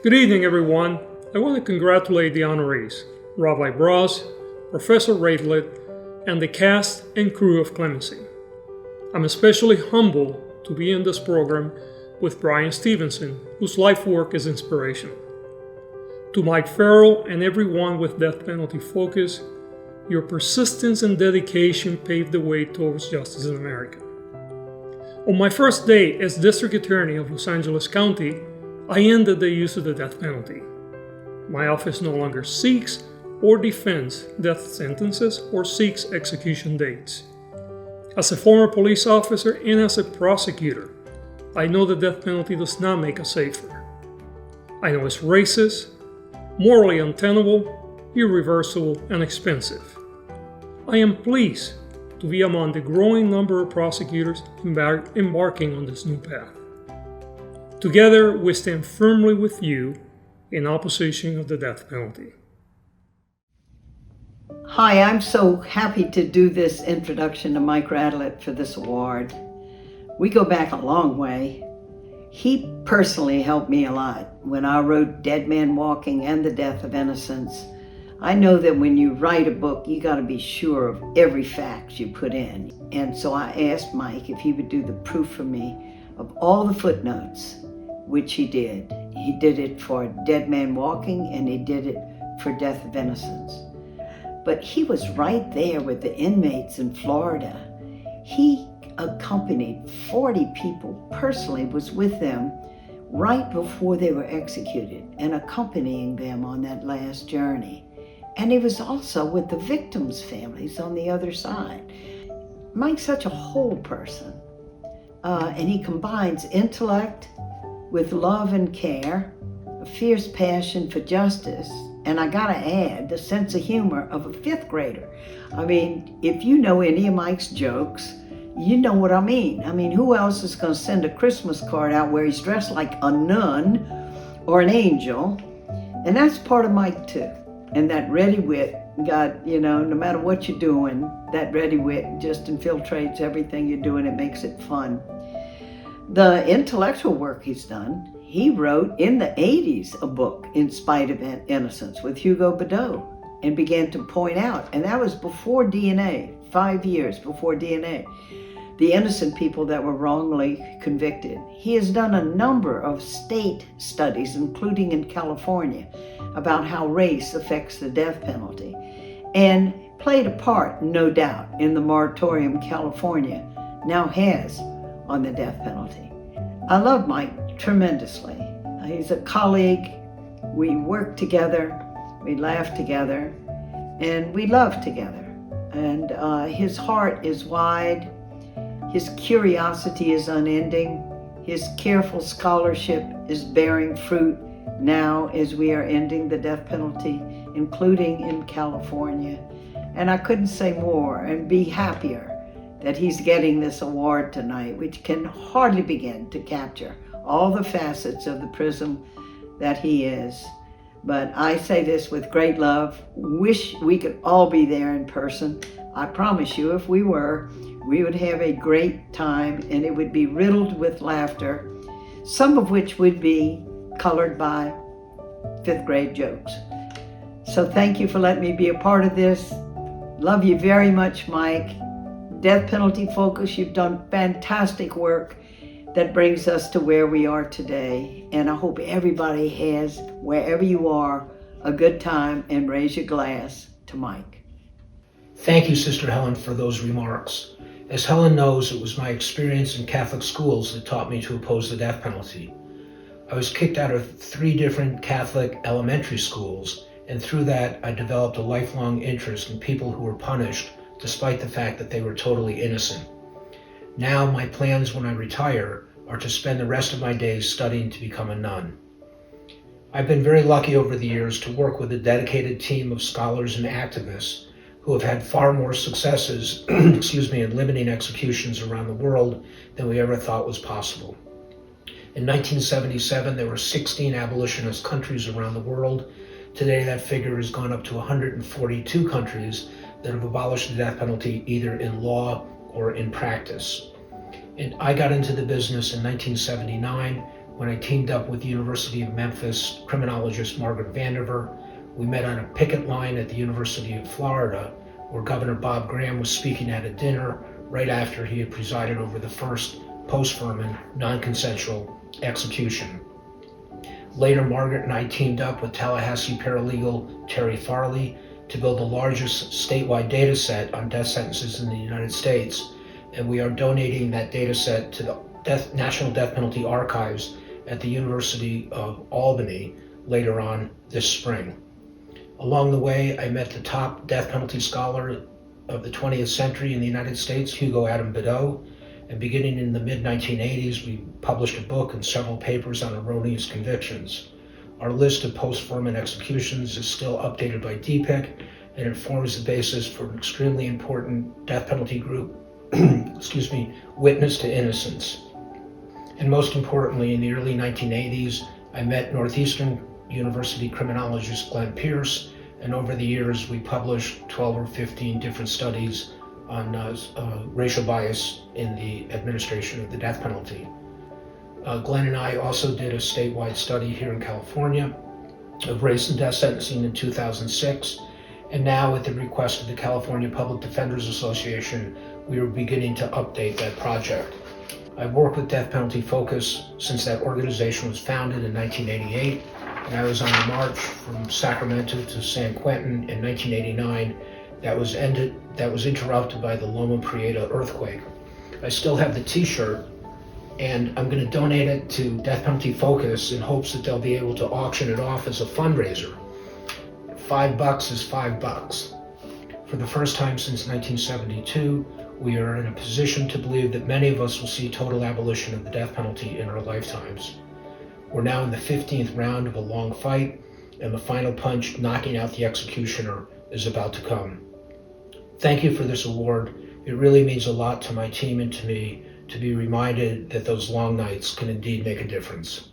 Good evening, everyone. I want to congratulate the honorees, Rabbi Bros, Professor Radelet, and the cast and crew of Clemency. I'm especially humbled to be in this program with Brian Stevenson, whose life work is inspiration. To Mike Farrell and everyone with death penalty focus, your persistence and dedication paved the way towards justice in America. On my first day as District Attorney of Los Angeles County, I ended the use of the death penalty. My office no longer seeks or defends death sentences or seeks execution dates. As a former police officer and as a prosecutor, I know the death penalty does not make us safer. I know it's racist, morally untenable, irreversible, and expensive. I am pleased to be among the growing number of prosecutors embarking on this new path. Together, we stand firmly with you in opposition of the death penalty. Hi, I'm so happy to do this introduction to Mike Radelet for this award. We go back a long way. He personally helped me a lot when I wrote Dead Man Walking and The Death of Innocence. I know that when you write a book, you got to be sure of every fact you put in. And so I asked Mike if he would do the proof for me of all the footnotes, which he did. He did it for Dead Man Walking and he did it for Death of Innocence. But he was right there with the inmates in Florida. He accompanied 40 people, personally was with them right before they were executed and accompanying them on that last journey. And he was also with the victims' families on the other side. Mike's such a whole person. And he combines intellect with love and care, a fierce passion for justice, and I gotta add, the sense of humor of a fifth grader. I mean, if you know any of Mike's jokes, you know what I mean. I mean, who else is gonna send a Christmas card out where he's dressed like a nun or an angel? And that's part of Mike too. And that ready wit, no matter what you're doing, that ready wit just infiltrates everything you're doing. It makes it fun. The intellectual work he's done, he wrote in the 80s a book, In Spite of Innocence, with Hugo Bedeau, and began to point out, and that was before DNA, 5 years before DNA, the innocent people that were wrongly convicted. He has done a number of state studies, including in California, about how race affects the death penalty, and played a part, no doubt, in the moratorium California now has on the death penalty. I love Mike tremendously. He's a colleague. We work together, we laugh together, and we love together. And his heart is wide. His curiosity is unending. His careful scholarship is bearing fruit now as we are ending the death penalty, including in California. And I couldn't say more and be happier that he's getting this award tonight, which can hardly begin to capture all the facets of the prism that he is. But I say this with great love. Wish we could all be there in person. I promise you, if we were, we would have a great time and it would be riddled with laughter, some of which would be colored by fifth grade jokes. So thank you for letting me be a part of this. Love you very much, Mike. Death penalty focus, you've done fantastic work that brings us to where we are today. And I hope everybody has, wherever you are, a good time, and raise your glass to Mike. Thank you, Sister Helen, for those remarks. As Helen knows, it was my experience in Catholic schools that taught me to oppose the death penalty. I was kicked out of 3 different Catholic elementary schools, and through that, I developed a lifelong interest in people who were punished despite the fact that they were totally innocent. Now, my plans when I retire are to spend the rest of my days studying to become a nun. I've been very lucky over the years to work with a dedicated team of scholars and activists who have had far more successes in limiting executions around the world than we ever thought was possible. In 1977, there were 16 abolitionist countries around the world. Today, that figure has gone up to 142 countries that have abolished the death penalty either in law or in practice. And I got into the business in 1979 when I teamed up with the University of Memphis criminologist Margaret Vandiver. We met on a picket line at the University of Florida, where Governor Bob Graham was speaking at a dinner right after he had presided over the first post-Furman non-consensual execution. Later, Margaret and I teamed up with Tallahassee paralegal Terry Farley to build the largest statewide data set on death sentences in the United States, and we are donating that data set to the National Death Penalty Archives at the University of Albany later on this spring. Along the way, I met the top death penalty scholar of the 20th century in the United States, Hugo Adam Beddoe, and beginning in the mid-1980s, we published a book and several papers on erroneous convictions. Our list of post-Furman executions is still updated by DPF, and it forms the basis for an extremely important death penalty group, Witness to Innocence. And most importantly, in the early 1980s, I met Northeastern University criminologist Glenn Pierce, and over the years we published 12 or 15 different studies on racial bias in the administration of the death penalty. Glenn and I also did a statewide study here in California of race and death sentencing in 2006, and now at the request of the California Public Defenders Association, we are beginning to update that project. I've worked with Death Penalty Focus since that organization was founded in 1988, and I was on a march from Sacramento to San Quentin in 1989 that was interrupted by the Loma Prieta earthquake. I still have the t-shirt, and I'm going to donate it to Death Penalty Focus in hopes that they'll be able to auction it off as a fundraiser. $5 is $5. For the first time since 1972, we are in a position to believe that many of us will see total abolition of the death penalty in our lifetimes. We're now in the 15th round of a long fight, and the final punch knocking out the executioner is about to come. Thank you for this award. It really means a lot to my team and to me to be reminded that those long nights can indeed make a difference.